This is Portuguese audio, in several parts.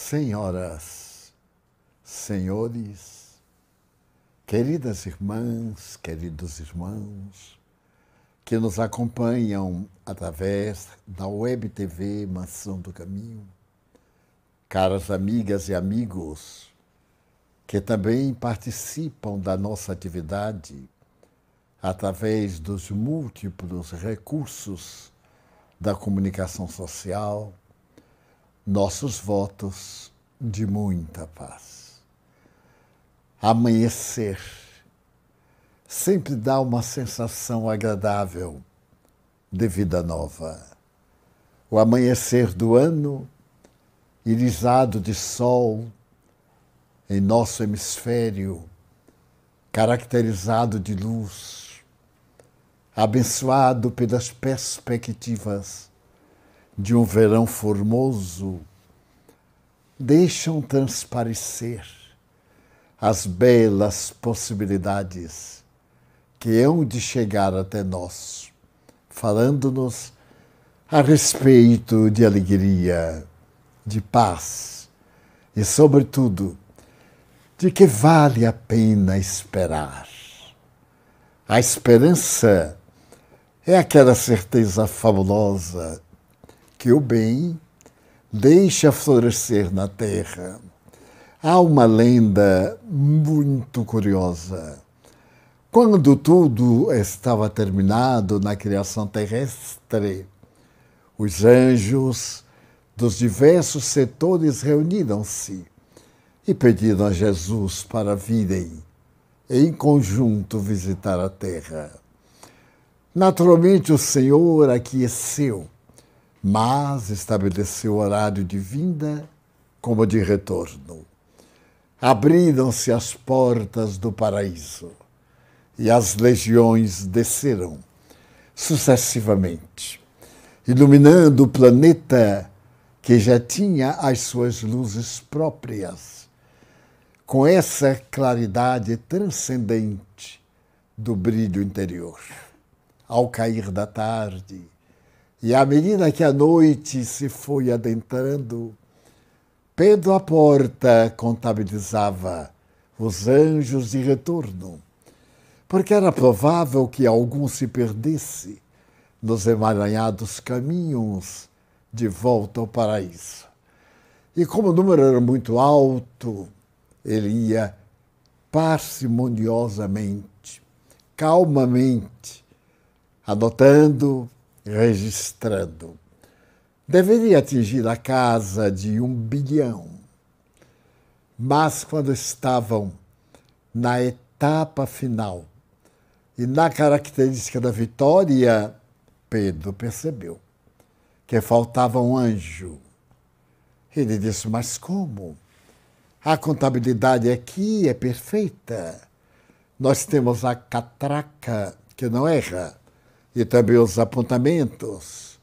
Senhoras, senhores, queridas irmãs, queridos irmãos, que nos acompanham através da Web TV Mansão do Caminho, caras amigas e amigos que também participam da nossa atividade através dos múltiplos recursos da comunicação social, nossos votos de muita paz. Amanhecer sempre dá uma sensação agradável de vida nova. O amanhecer do ano, irisado de sol em nosso hemisfério, caracterizado de luz, abençoado pelas perspectivas de um verão formoso, deixam transparecer as belas possibilidades que hão de chegar até nós, falando-nos a respeito de alegria, de paz e, sobretudo, de que vale a pena esperar. A esperança é aquela certeza fabulosa que o bem deixa florescer na terra. Há uma lenda muito curiosa. Quando tudo estava terminado na criação terrestre, os anjos dos diversos setores reuniram-se e pediram a Jesus para virem em conjunto visitar a terra. Naturalmente, o Senhor aqueceu, mas estabeleceu horário de vinda como de retorno. Abriram-se as portas do paraíso e as legiões desceram sucessivamente, iluminando o planeta que já tinha as suas luzes próprias, com essa claridade transcendente do brilho interior. Ao cair da tarde, e à medida que a noite se foi adentrando, Pedro à porta contabilizava os anjos de retorno, porque era provável que algum se perdesse nos emaranhados caminhos de volta ao paraíso. E como o número era muito alto, ele ia parcimoniosamente, calmamente, anotando, registrando. Deveria atingir a casa de 1 bilhão. Mas quando estavam na etapa final e na característica da vitória, Pedro percebeu que faltava um anjo. Ele disse, mas como? A contabilidade aqui é perfeita. Nós temos a catraca, que não erra, e também os apontamentos.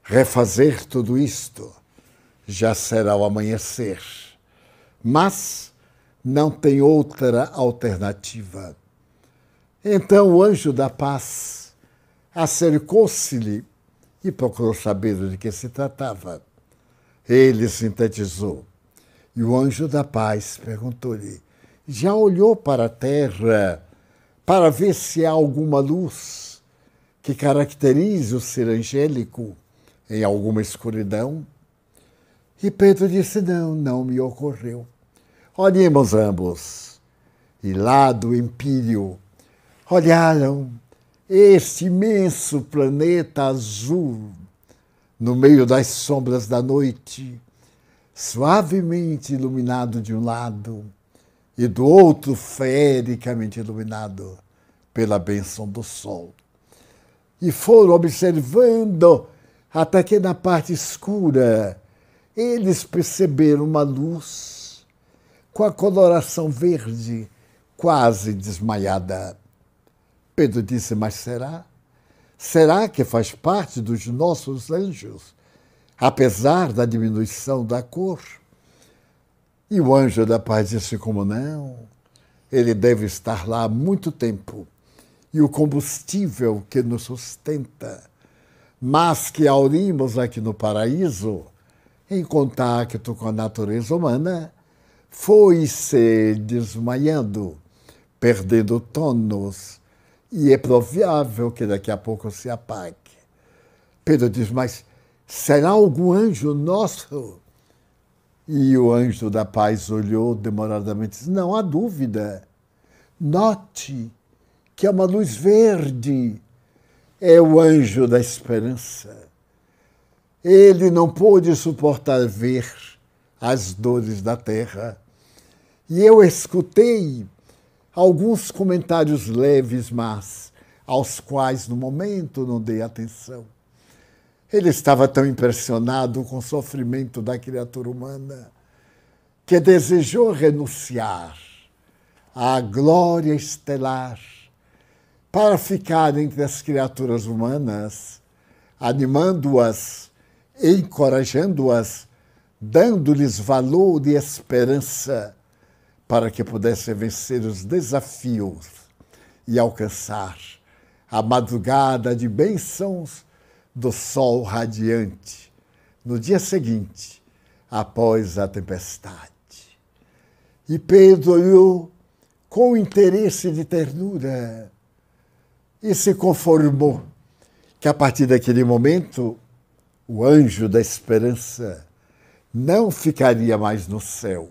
Refazer tudo isto já será o amanhecer. Mas não tem outra alternativa. Então o anjo da paz acercou-se-lhe e procurou saber de que se tratava. Ele sintetizou. E o anjo da paz perguntou-lhe, já olhou para a terra para ver se há alguma luz que caracterize o ser angélico em alguma escuridão? E Pedro disse, não me ocorreu. Olhemos ambos. E lá do Empírio olharam este imenso planeta azul no meio das sombras da noite, suavemente iluminado de um lado e do outro feericamente iluminado pela bênção do sol. E foram observando até que na parte escura eles perceberam uma luz com a coloração verde quase desmaiada. Pedro disse, mas será? Será que faz parte dos nossos anjos, apesar da diminuição da cor? E o anjo da paz disse, como não? Ele deve estar lá há muito tempo. E o combustível que nos sustenta, mas que aurimos aqui no paraíso, em contato com a natureza humana, foi se desmaiando, perdendo o tônus, e é provável que daqui a pouco se apague. Pedro diz, mas será algum anjo nosso? E o anjo da paz olhou demoradamente e disse, não há dúvida. Note que é uma luz verde. É o anjo da esperança. Ele não pôde suportar ver as dores da terra. E eu escutei alguns comentários leves, mas aos quais, no momento, não dei atenção. Ele estava tão impressionado com o sofrimento da criatura humana que desejou renunciar à glória estelar para ficar entre as criaturas humanas, animando-as, encorajando-as, dando-lhes valor e esperança para que pudessem vencer os desafios e alcançar a madrugada de bênçãos do sol radiante no dia seguinte, após a tempestade. E Pedro olhou com interesse de ternura e se conformou que, a partir daquele momento, o anjo da esperança não ficaria mais no céu,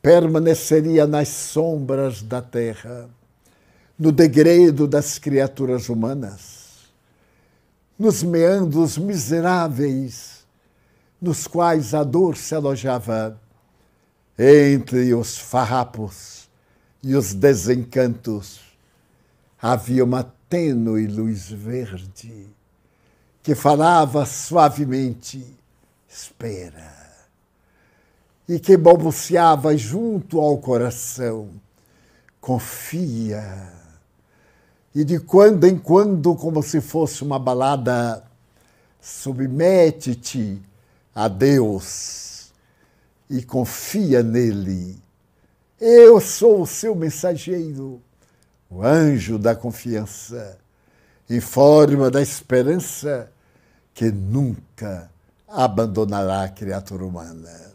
permaneceria nas sombras da terra, no degredo das criaturas humanas, nos meandros miseráveis nos quais a dor se alojava, entre os farrapos e os desencantos, havia uma tênue luz verde que falava suavemente, espera, e que balbuciava junto ao coração, confia. E de quando em quando, como se fosse uma balada, submete-te a Deus e confia nele. Eu sou o seu mensageiro, o anjo da confiança, em forma da esperança que nunca abandonará a criatura humana.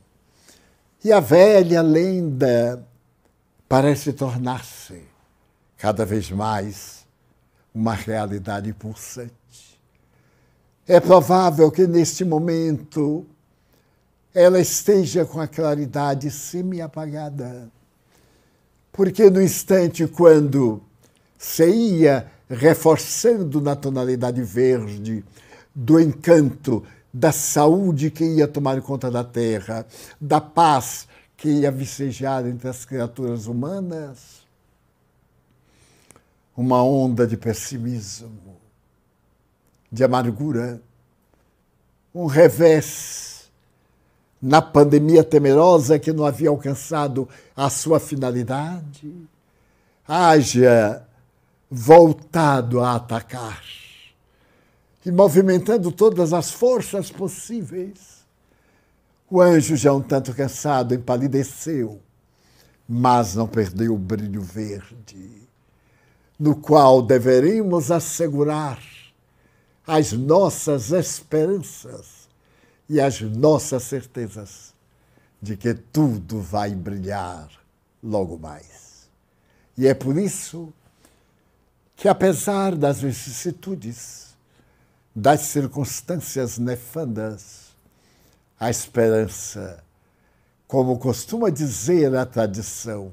E a velha lenda parece tornar-se cada vez mais uma realidade pulsante. É provável que neste momento ela esteja com a claridade semi-apagada, porque no instante quando se ia reforçando na tonalidade verde do encanto, da saúde que ia tomar conta da terra, da paz que ia vicejar entre as criaturas humanas, uma onda de pessimismo, de amargura, um revés na pandemia temerosa que não havia alcançado a sua finalidade, haja voltado a atacar e movimentando todas as forças possíveis. O anjo, já um tanto cansado, empalideceu, mas não perdeu o brilho verde, no qual deveríamos assegurar as nossas esperanças e as nossas certezas de que tudo vai brilhar logo mais. E é por isso que, apesar das vicissitudes, das circunstâncias nefandas, a esperança, como costuma dizer a tradição,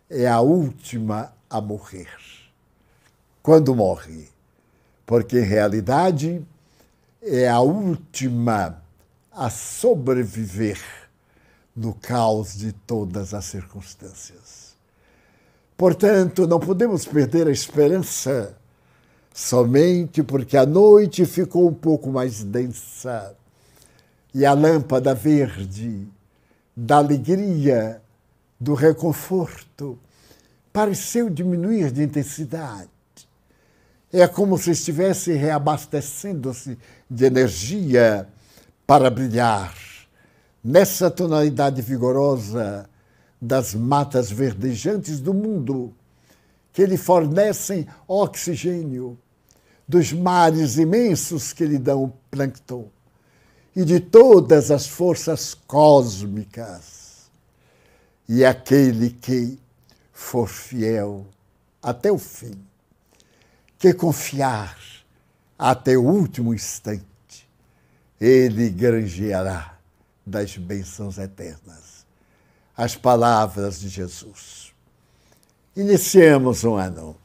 é a última a morrer. Quando morre, porque em realidade é a última a sobreviver no caos de todas as circunstâncias. Portanto, não podemos perder a esperança somente porque a noite ficou um pouco mais densa e a lâmpada verde da alegria, do reconforto, pareceu diminuir de intensidade. É como se estivesse reabastecendo-se de energia para brilhar nessa tonalidade vigorosa das matas verdejantes do mundo, que lhe fornecem oxigênio, dos mares imensos que lhe dão o plâncton, e de todas as forças cósmicas. E aquele que for fiel até o fim, que confiar até o último instante, ele granjeará das bênçãos eternas. As palavras de Jesus. Iniciamos um ano.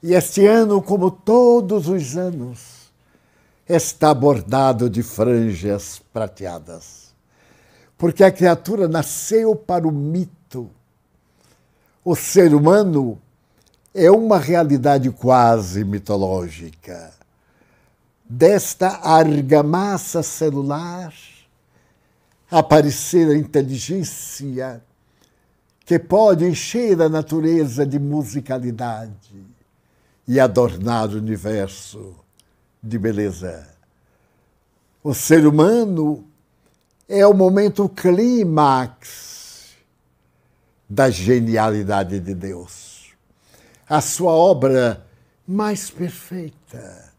E este ano, como todos os anos, está bordado de franjas prateadas. Porque a criatura nasceu para o mito. O ser humano é uma realidade quase mitológica. Desta argamassa celular aparecer a inteligência que pode encher a natureza de musicalidade e adornar o universo de beleza. O ser humano é o momento clímax da genialidade de Deus. A sua obra mais perfeita,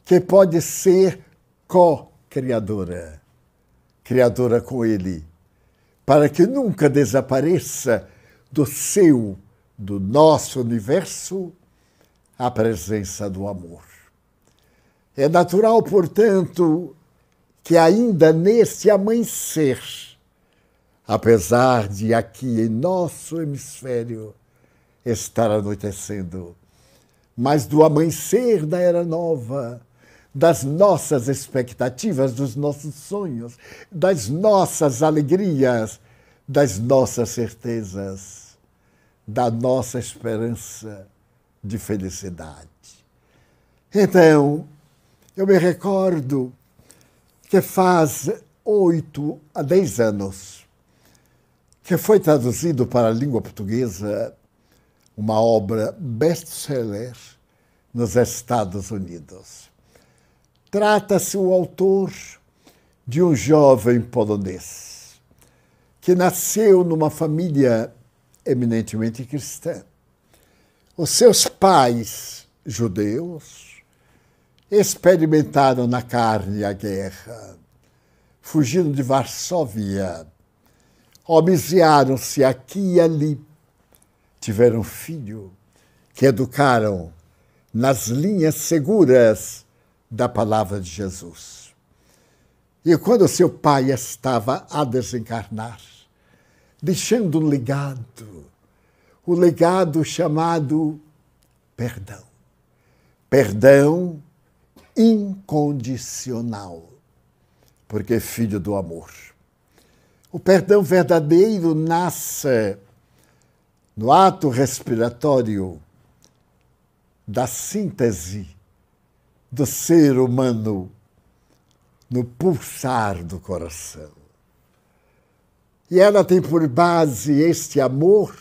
que pode ser co-criadora, criadora com Ele, para que nunca desapareça do nosso universo, a presença do amor. É natural, portanto, que ainda nesse amanhecer, apesar de aqui em nosso hemisfério estar anoitecendo, mas do amanhecer da era nova, das nossas expectativas, dos nossos sonhos, das nossas alegrias, das nossas certezas, da nossa esperança de felicidade. Então, eu me recordo que faz 8 a 10 anos que foi traduzido para a língua portuguesa uma obra best-seller nos Estados Unidos. Trata-se o autor de um jovem polonês que nasceu numa família eminentemente cristã. Os seus pais, judeus, experimentaram na carne a guerra, fugiram de Varsóvia, homicidaram-se aqui e ali, tiveram filho que educaram nas linhas seguras da palavra de Jesus. E quando seu pai estava a desencarnar, deixando um legado, o legado chamado perdão. Perdão incondicional, porque é filho do amor. O perdão verdadeiro nasce no ato respiratório da síntese do ser humano no pulsar do coração. E ela tem por base este amor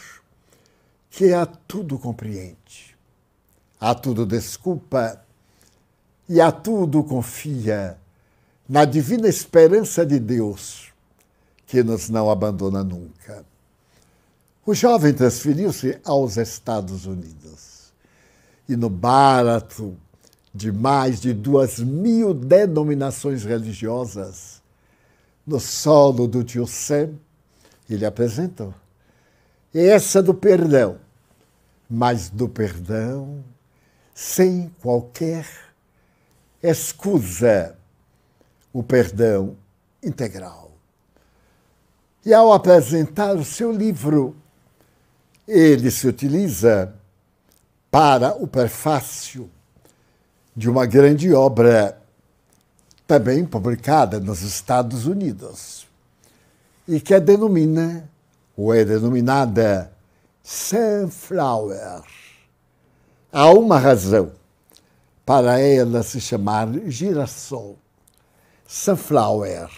que a tudo compreende, a tudo desculpa e a tudo confia na divina esperança de Deus, que nos não abandona nunca. O jovem transferiu-se aos Estados Unidos e no barato de mais de 2.000 denominações religiosas, no solo do tio Sam, ele apresentou. Essa do perdão, mas do perdão sem qualquer escusa, o perdão integral. E ao apresentar o seu livro, ele se utiliza para o prefácio de uma grande obra também publicada nos Estados Unidos e que denomina, ou é denominada, Sunflower. Há uma razão para ela se chamar girassol. Sunflower.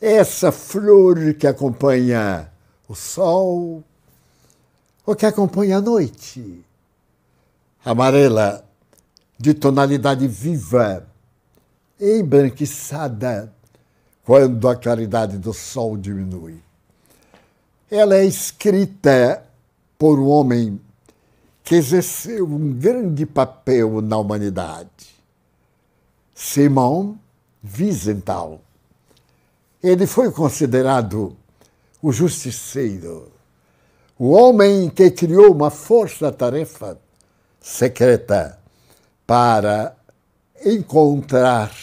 Essa flor que acompanha o sol ou que acompanha a noite. Amarela, de tonalidade viva, embranquiçada quando a claridade do sol diminui. Ela é escrita por um homem que exerceu um grande papel na humanidade. Simon Wiesenthal. Ele foi considerado o justiceiro, o homem que criou uma força-tarefa secreta para encontrar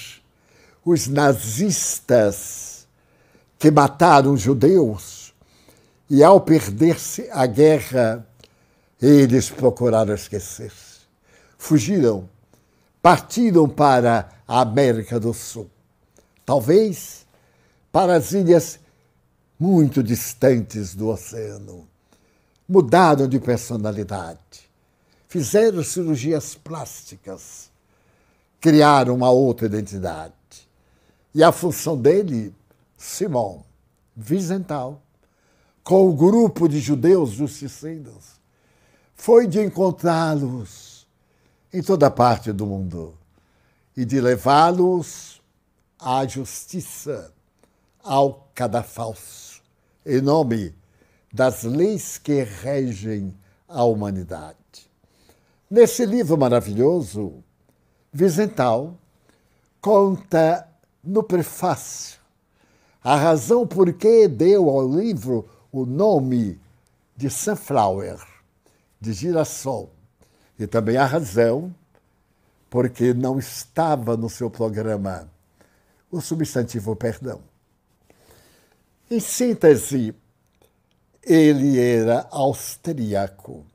os nazistas que mataram judeus e, ao perder-se a guerra, eles procuraram esquecer-se. Fugiram, partiram para a América do Sul. Talvez para as ilhas muito distantes do oceano. Mudaram de personalidade. Fizeram cirurgias plásticas. Criaram uma outra identidade. E a função dele, Simon Wiesenthal, com o grupo de judeus justiceiros, foi de encontrá-los em toda parte do mundo e de levá-los à justiça, ao cadafalso, em nome das leis que regem a humanidade. Nesse livro maravilhoso, Wiesenthal conta no prefácio a razão por que deu ao livro o nome de Sunflower, de girassol, e também a razão porque não estava no seu programa o substantivo perdão. Em síntese, ele era austríaco,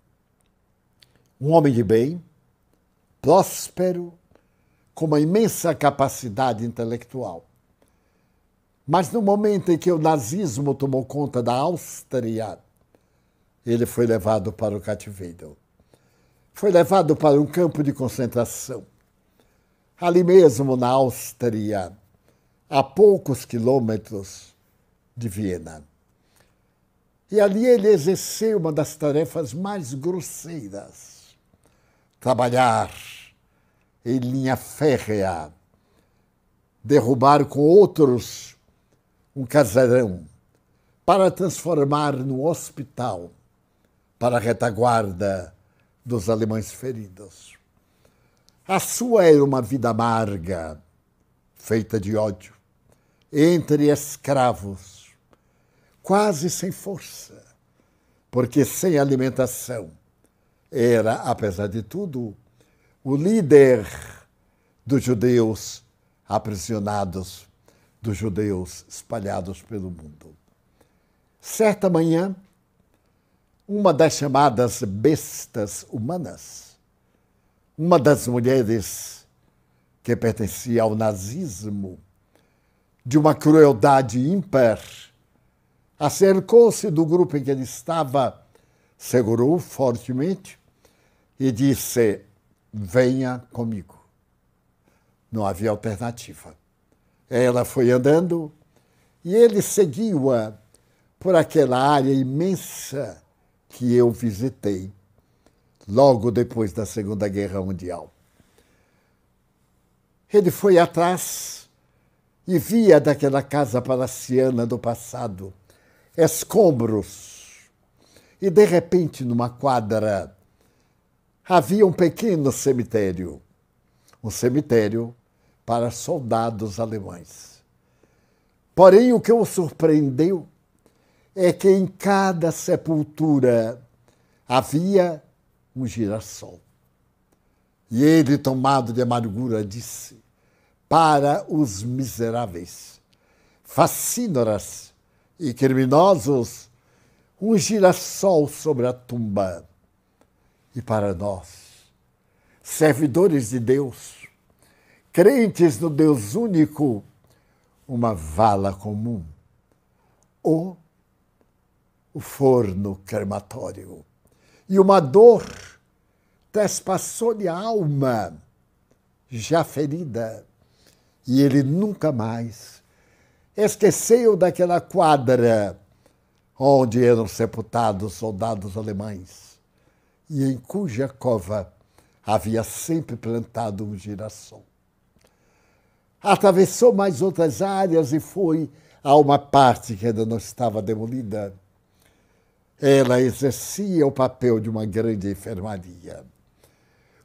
um homem de bem, próspero, com uma imensa capacidade intelectual. Mas no momento em que o nazismo tomou conta da Áustria, ele foi levado para o cativeiro. Foi levado para um campo de concentração. Ali mesmo na Áustria, a poucos quilômetros de Viena. E ali ele exerceu uma das tarefas mais grosseiras: trabalhar em linha férrea, derrubar com outros um casarão para transformar no hospital para a retaguarda dos alemães feridos. A sua era uma vida amarga, feita de ódio, entre escravos, quase sem força, porque sem alimentação era, apesar de tudo, o líder dos judeus aprisionados, dos judeus espalhados pelo mundo. Certa manhã, uma das chamadas bestas humanas, uma das mulheres que pertencia ao nazismo, de uma crueldade ímpar, acercou-se do grupo em que ele estava, segurou-o fortemente e disse: venha comigo. Não havia alternativa. Ela foi andando e ele seguiu-a por aquela área imensa que eu visitei logo depois da Segunda Guerra Mundial. Ele foi atrás e via daquela casa palaciana do passado escombros. E, de repente, numa quadra, havia um pequeno cemitério. Um cemitério para soldados alemães. Porém, o que o surpreendeu é que em cada sepultura havia um girassol. E ele, tomado de amargura, disse: para os miseráveis, facínoras e criminosos, um girassol sobre a tumba. E para nós, servidores de Deus, crentes no Deus único, uma vala comum, ou o forno crematório. E uma dor trespassou-lhe a alma, já ferida, e ele nunca mais esqueceu daquela quadra onde eram sepultados soldados alemães e em cuja cova havia sempre plantado um girassol. Atravessou mais outras áreas e foi a uma parte que ainda não estava demolida. Ela exercia o papel de uma grande enfermaria.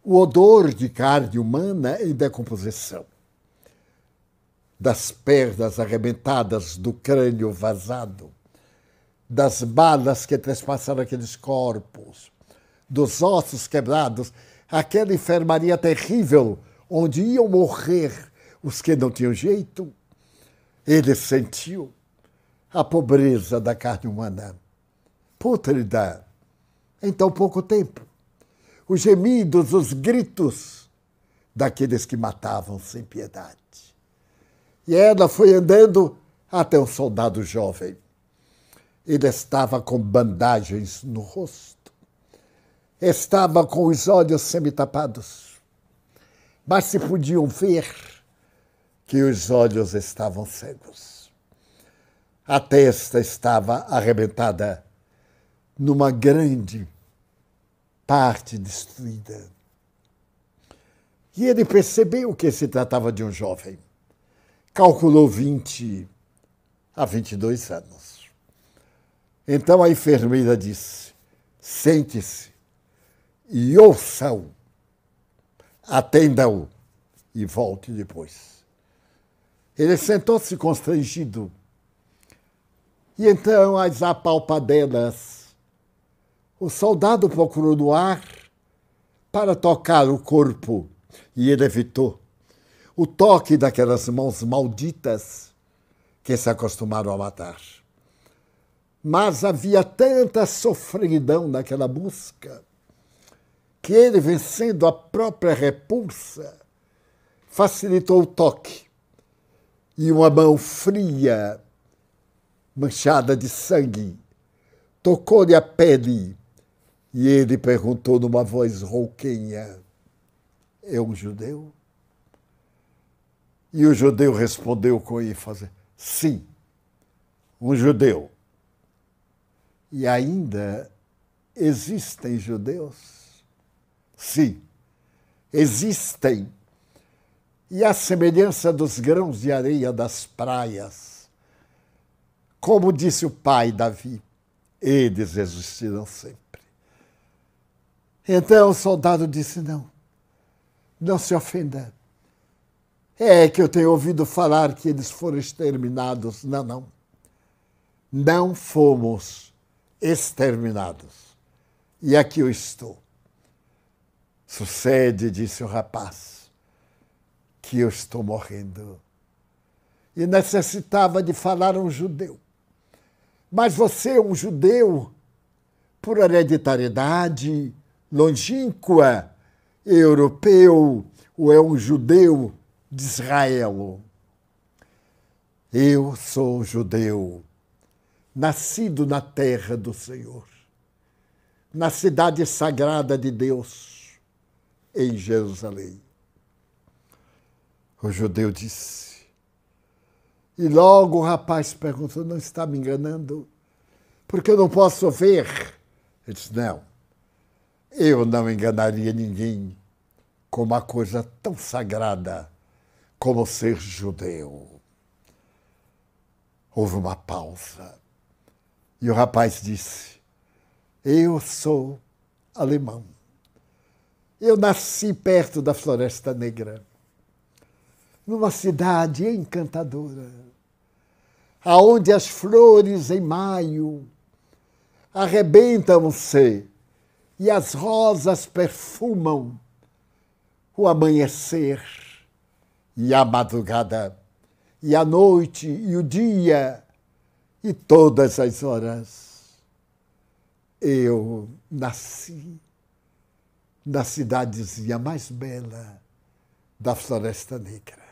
O odor de carne humana em decomposição. das pernas arrebentadas, do crânio vazado, das balas que trespassaram aqueles corpos, dos ossos quebrados, aquela enfermaria terrível onde iam morrer os que não tinham jeito. Ele sentiu a pobreza da carne humana, pútrida, em tão pouco tempo. Os gemidos, os gritos daqueles que matavam sem piedade. E ela foi andando até um soldado jovem. Ele estava com bandagens no rosto. Estava com os olhos semitapados. Mas se podiam ver que os olhos estavam cegos. A testa estava arrebentada numa grande parte destruída. E ele percebeu que se tratava de um jovem. Calculou 20 a 22 anos. Então a enfermeira disse: sente-se e ouça-o, atenda-o e volte depois. Ele sentou-se constrangido. E então, às apalpadelas, o soldado procurou no ar para tocar o corpo e ele evitou o toque daquelas mãos malditas que se acostumaram a matar. Mas havia tanta sofridão naquela busca que ele, vencendo a própria repulsa, facilitou o toque. E uma mão fria, manchada de sangue, tocou-lhe a pele e ele perguntou numa voz rouquenha: é um judeu? E o judeu respondeu com ênfase: sim, um judeu. E ainda existem judeus? Sim, existem. E à semelhança dos grãos de areia das praias, como disse o pai Davi, eles existirão sempre. Então o soldado disse: não se ofenda. É que eu tenho ouvido falar que eles foram exterminados. Não. Não fomos exterminados. E aqui eu estou. Sucede, disse o rapaz, que eu estou morrendo. E necessitava de falar a um judeu. Mas você é um judeu por hereditariedade, longínqua, europeu, ou é um judeu de Israel? Eu sou judeu, nascido na terra do Senhor, na cidade sagrada de Deus, em Jerusalém. O judeu disse. E logo o rapaz perguntou: não está me enganando? Porque eu não posso ver. Ele disse: não, eu não enganaria ninguém com uma coisa tão sagrada como ser judeu. Houve uma pausa. E o rapaz disse: eu sou alemão. Eu nasci perto da Floresta Negra, numa cidade encantadora, aonde as flores em maio arrebentam-se e as rosas perfumam o amanhecer e a madrugada, e a noite e o dia e todas as horas. Eu nasci na cidadezinha mais bela da Floresta Negra.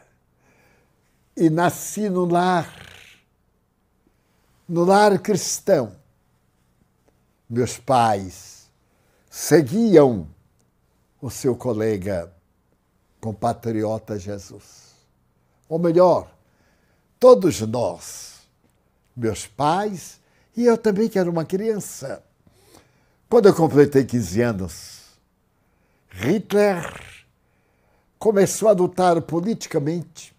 E nasci no lar cristão. Meus pais seguiam o seu colega compatriota Jesus. Ou melhor, todos nós, meus pais e eu também, que era uma criança. Quando eu completei 15 anos, Hitler começou a lutar politicamente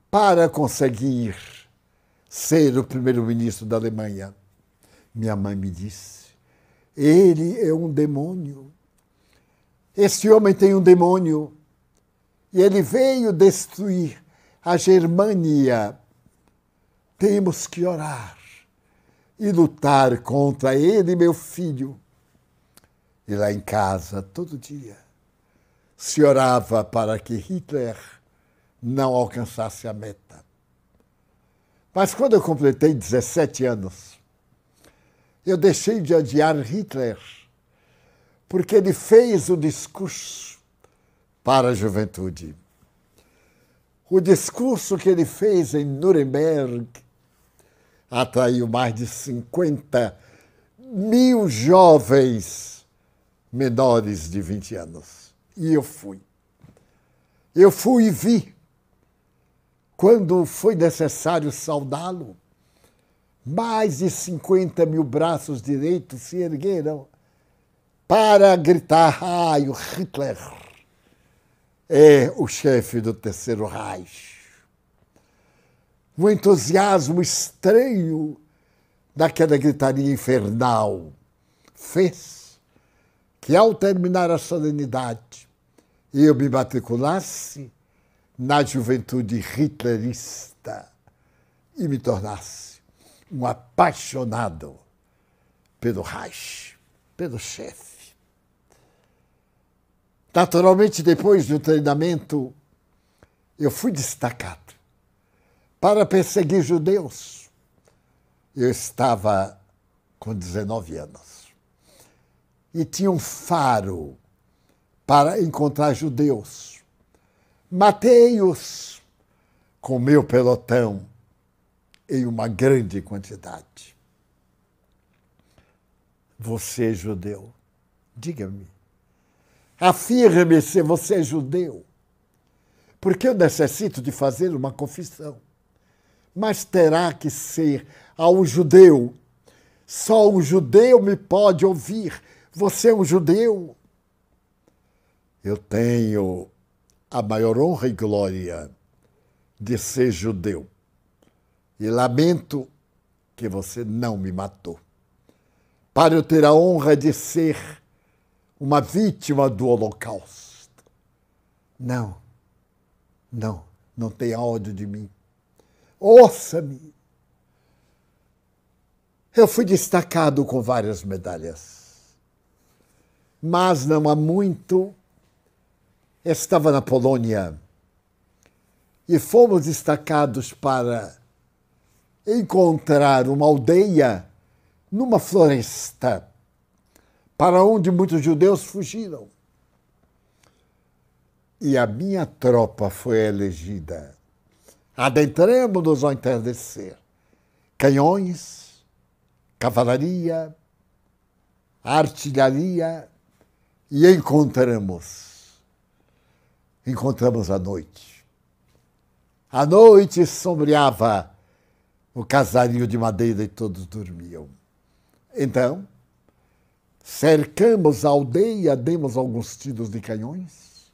para conseguir ser o primeiro-ministro da Alemanha. Minha mãe me disse: ele é um demônio. Esse homem tem um demônio. E ele veio destruir a Germânia. Temos que orar e lutar contra ele, meu filho. E lá em casa, todo dia, se orava para que Hitler não alcançasse a meta. Mas quando eu completei 17 anos, eu deixei de odiar Hitler, porque ele fez o discurso para a juventude. O discurso que ele fez em Nuremberg atraiu mais de 50 mil jovens menores de 20 anos. E eu fui. Eu fui e vi. Quando foi necessário saudá-lo, mais de 50 mil braços direitos se ergueram para gritar: ai, o Hitler é o chefe do Terceiro Reich. Um entusiasmo estranho daquela gritaria infernal fez que, ao terminar a solenidade, eu me matriculasse na juventude hitlerista e me tornasse um apaixonado pelo Reich, pelo chefe. Naturalmente, depois do treinamento, eu fui destacado para perseguir judeus. Eu estava com 19 anos e tinha um faro para encontrar judeus. Matei-os com meu pelotão em uma grande quantidade. Você é judeu? Diga-me. Afirme se você é judeu. Porque eu necessito de fazer uma confissão. Mas terá que ser ao judeu. Só um judeu me pode ouvir. Você é um judeu? Eu tenho a maior honra e glória de ser judeu. E lamento que você não me matou. Para eu ter a honra de ser uma vítima do Holocausto. Não tenha ódio de mim. Ouça-me. Eu fui destacado com várias medalhas. Mas não há muito, estava na Polônia e fomos destacados para encontrar uma aldeia numa floresta para onde muitos judeus fugiram. E a minha tropa foi elegida. Adentramos-nos ao entardecer. Canhões, cavalaria, artilharia, e encontramos a noite. A noite sombreava o casario de madeira e todos dormiam. Então, cercamos a aldeia, demos alguns tiros de canhões,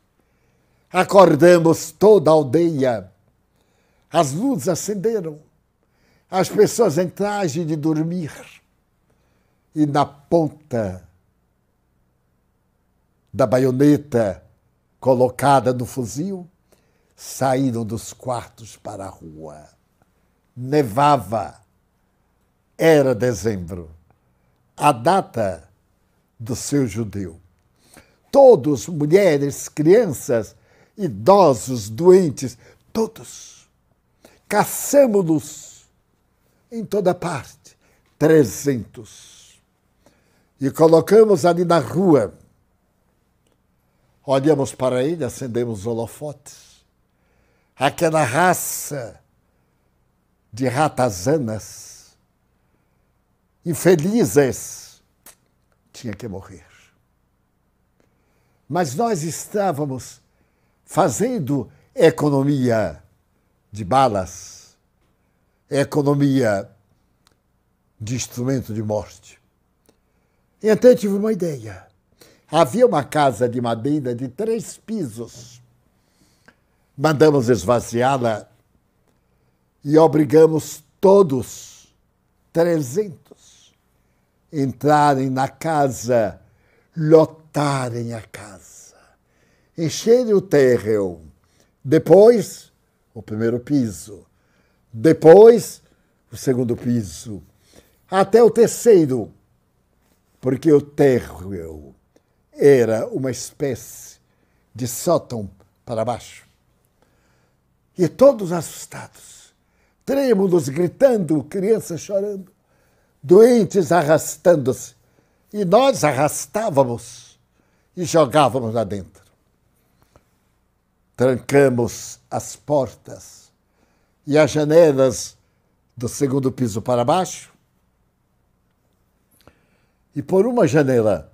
acordamos toda a aldeia, as luzes acenderam, as pessoas em traje de dormir, e na ponta da baioneta colocada no fuzil, saíram dos quartos para a rua. Nevava, era dezembro, a data do seu judeu. Todos, mulheres, crianças, idosos, doentes, todos. Caçamos-los em toda parte, 300. E colocamos ali na rua. Olhamos para ele, acendemos holofotes. Aquela raça de ratazanas, infelizes, tinha que morrer. Mas nós estávamos fazendo economia de balas, economia de instrumento de morte. E então eu tive uma ideia. Havia uma casa de madeira de 3 pisos. Mandamos esvaziá-la e obrigamos todos, 300, entrarem na casa, lotarem a casa, encherem o térreo. Depois, o primeiro piso, depois o segundo piso, até o terceiro, porque o térreo era uma espécie de sótão para baixo. E todos assustados, trêmulos, gritando, crianças chorando, doentes arrastando-se. E nós arrastávamos e jogávamos lá dentro. Trancamos as portas e as janelas do segundo piso para baixo. E por uma janela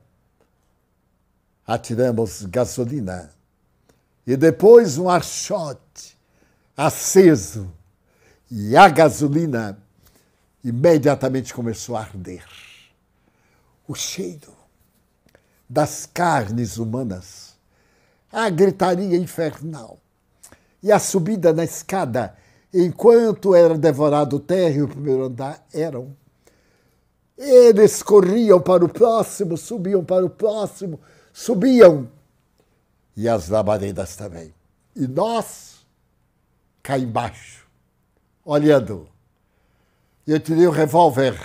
atiramos gasolina. E depois um archote aceso. E a gasolina imediatamente começou a arder. O cheiro das carnes humanas, a gritaria infernal e a subida na escada, enquanto era devorado o térreo e o primeiro andar, eram. Eles corriam para o próximo, subiam para o próximo, subiam. E as labaredas também. E nós, cá embaixo, olhando. Eu tirei o revólver,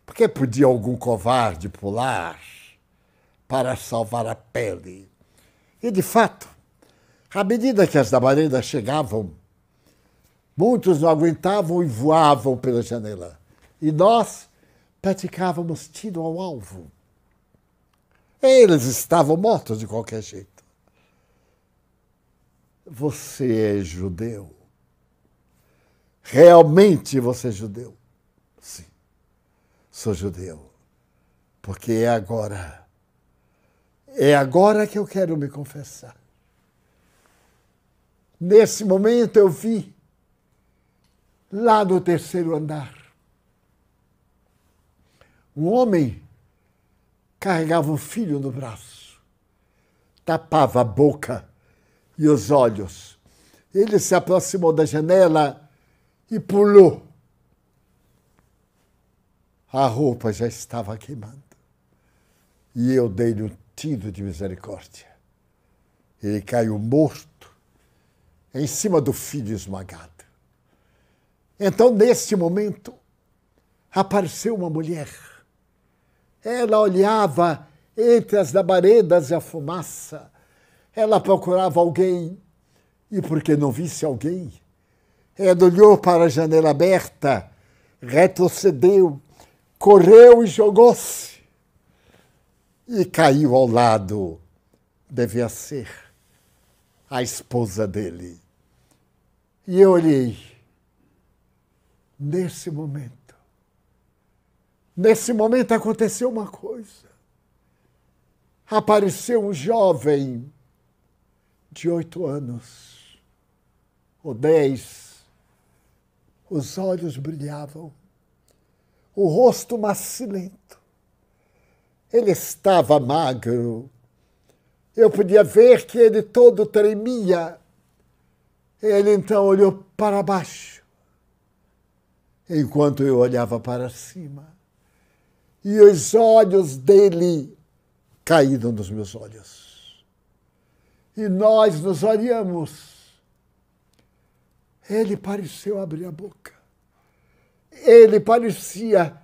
porque podia algum covarde pular para salvar a pele. E, de fato, à medida que as labaredas chegavam, muitos não aguentavam e voavam pela janela. E nós praticávamos tiro ao alvo. Eles estavam mortos de qualquer jeito. Você é judeu? Realmente você é judeu? Sim, sou judeu. Porque é agora que eu quero me confessar. Nesse momento eu vi, lá no terceiro andar, um homem carregava um filho no braço, tapava a boca e os olhos. Ele se aproximou da janela e pulou. A roupa já estava queimando. E eu dei-lhe um tiro de misericórdia. Ele caiu morto em cima do filho esmagado. Então, neste momento, apareceu uma mulher. Ela olhava entre as labaredas e a fumaça. Ela procurava alguém. E porque não visse alguém, ela olhou para a janela aberta, retrocedeu, correu e jogou-se. E caiu ao lado. Devia ser a esposa dele. E eu olhei. Nesse momento aconteceu uma coisa. Apareceu um jovem de 8 anos, ou 10. Os olhos brilhavam, o rosto macilento. Ele estava magro. Eu podia ver que ele todo tremia. Ele então olhou para baixo, enquanto eu olhava para cima. E os olhos dele caíram nos meus olhos. E nós nos olhamos. Ele pareceu abrir a boca. Ele parecia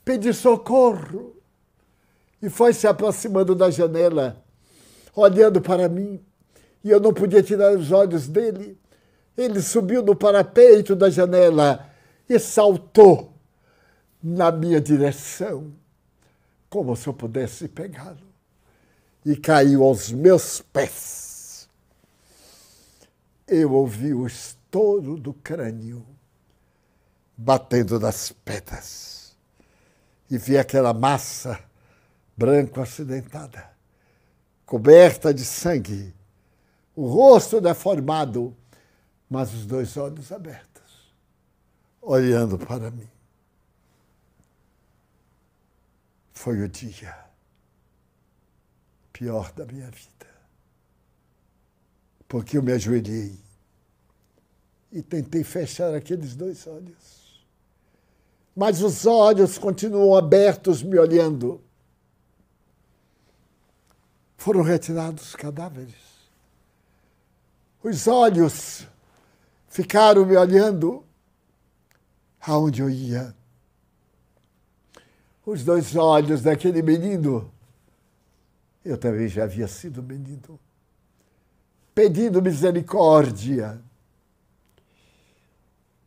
pedir socorro. E foi se aproximando da janela, olhando para mim. E eu não podia tirar os olhos dele. Ele subiu no parapeito da janela e saltou na minha direção, como se eu pudesse pegá-lo. E caiu aos meus pés. Eu ouvi o estouro do crânio batendo nas pedras. E vi aquela massa branco acidentada, coberta de sangue, o rosto deformado, mas os 2 olhos abertos, olhando para mim. Foi o dia pior da minha vida, porque eu me ajoelhei e tentei fechar aqueles 2 olhos. Mas os olhos continuam abertos, me olhando. Foram retirados os cadáveres. Os olhos ficaram me olhando aonde eu ia. Os 2 olhos daquele menino, eu também já havia sido menino, pedindo misericórdia.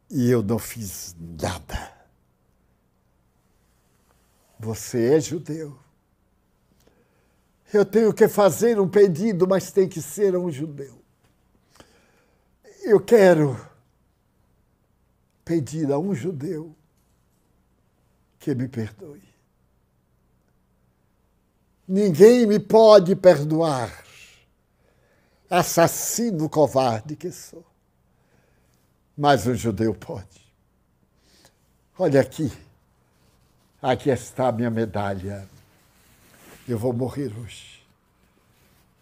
E eu não fiz nada. Você é judeu. Eu tenho que fazer um pedido, mas tem que ser um judeu. Eu quero pedir a um judeu que me perdoe. Ninguém me pode perdoar, assassino covarde que sou. Mas um judeu pode. Olha aqui. Aqui está a minha medalha. Eu vou morrer hoje.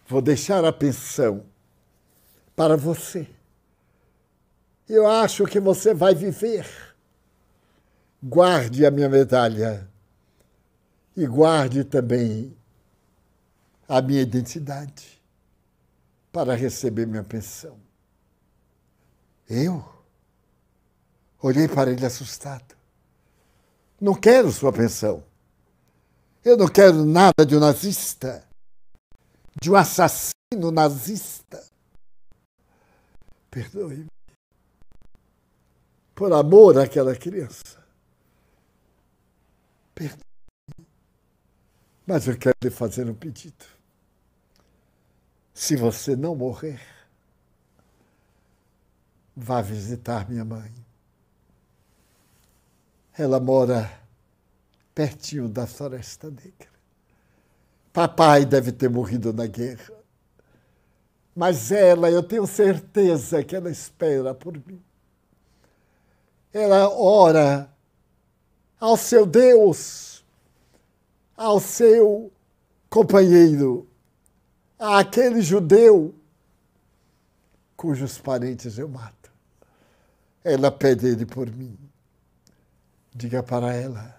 Vou deixar a pensão para você. Eu acho que você vai viver. Guarde a minha medalha e guarde também a minha identidade para receber minha pensão. Eu olhei para ele assustado. Não quero sua pensão. Eu não quero nada de um nazista, de um assassino nazista. Perdoe-me. Por amor àquela criança. Perdoe-me. Mas eu quero lhe fazer um pedido. Se você não morrer, vá visitar minha mãe. Ela mora pertinho da Floresta Negra. Papai deve ter morrido na guerra. Mas ela, eu tenho certeza que ela espera por mim. Ela ora ao seu Deus, ao seu companheiro, àquele judeu cujos parentes eu mato. Ela pede ele por mim. Diga para ela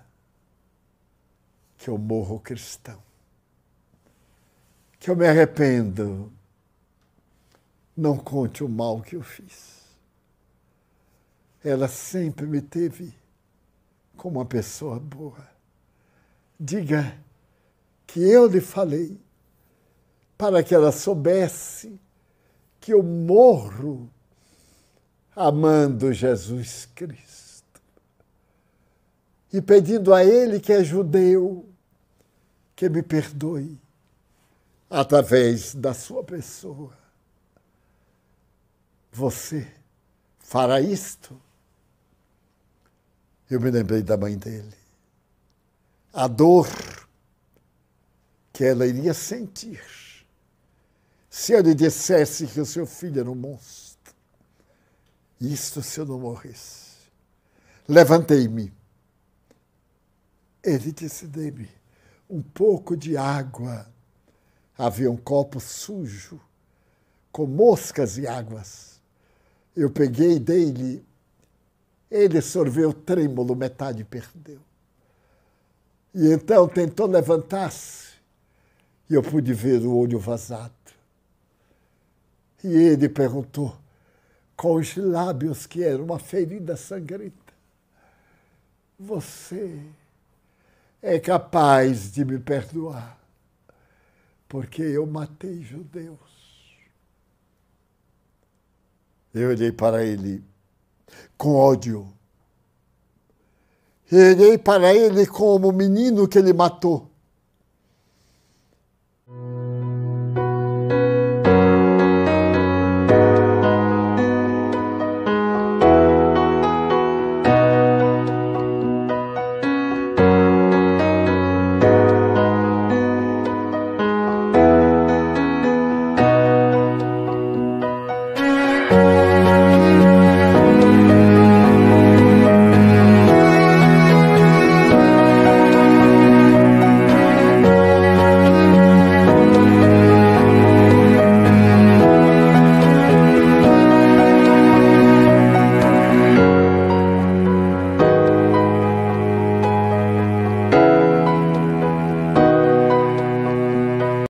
que eu morro cristão, que eu me arrependo. Não conte o mal que eu fiz. Ela sempre me teve como uma pessoa boa. Diga que eu lhe falei para que ela soubesse que eu morro amando Jesus Cristo e pedindo a Ele, que é judeu, que me perdoe através da sua pessoa. Você fará isto? Eu me lembrei da mãe dele. A dor que ela iria sentir se eu lhe dissesse que o seu filho era um monstro. Isto se eu não morresse. Levantei-me. Ele disse: dê-me um pouco de água. Havia um copo sujo, com moscas e águas. Eu peguei dele. Ele sorveu trêmulo, metade perdeu. E então tentou levantar-se. E eu pude ver o olho vazado. E ele perguntou, com os lábios que eram uma ferida sangrenta: você é capaz de me perdoar, porque eu matei judeus? Eu olhei para ele com ódio. Eu olhei para ele como o menino que ele matou.